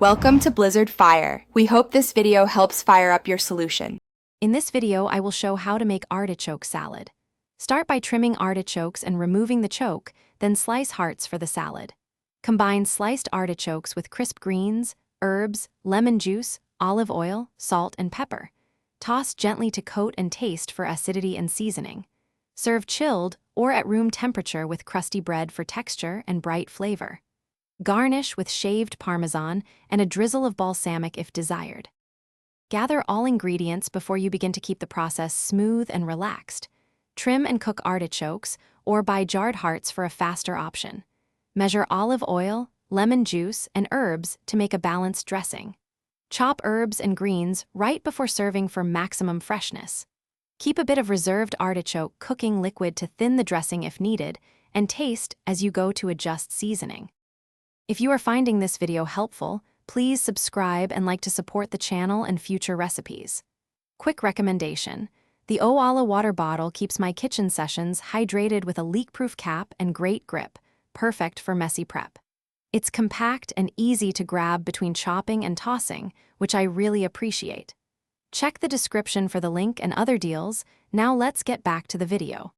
Welcome to Blizzard Fire. We hope this video helps fire up your solution. In this video, I will show how to make artichoke salad. Start by trimming artichokes and removing the choke, then slice hearts for the salad. Combine sliced artichokes with crisp greens, herbs, lemon juice, olive oil, salt, and pepper. Toss gently to coat and taste for acidity and seasoning. Serve chilled or at room temperature with crusty bread for texture and bright flavor. Garnish with shaved Parmesan and a drizzle of balsamic if desired. Gather all ingredients before you begin to keep the process smooth and relaxed. Trim and cook artichokes, or buy jarred hearts for a faster option. Measure olive oil, lemon juice, and herbs to make a balanced dressing. Chop herbs and greens right before serving for maximum freshness. Keep a bit of reserved artichoke cooking liquid to thin the dressing if needed, and taste as you go to adjust seasoning. If you are finding this video helpful, please subscribe and like to support the channel and future recipes. Quick recommendation: the Owala water bottle keeps my kitchen sessions hydrated with a leak-proof cap and great grip, perfect for messy prep. It's compact and easy to grab between chopping and tossing, which I really appreciate. Check the description for the link and other deals. Now let's get back to the video.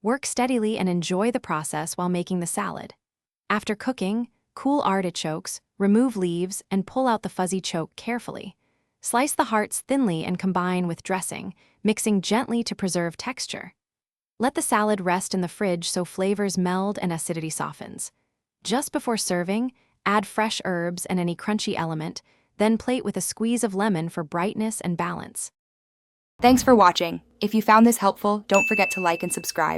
Work steadily and enjoy the process while making the salad. After cooking, cool artichokes, remove leaves, and pull out the fuzzy choke carefully. Slice the hearts thinly and combine with dressing, mixing gently to preserve texture. Let the salad rest in the fridge so flavors meld and acidity softens. Just before serving, add fresh herbs and any crunchy element, then plate with a squeeze of lemon for brightness and balance. Thanks for watching. If you found this helpful, don't forget to like and subscribe.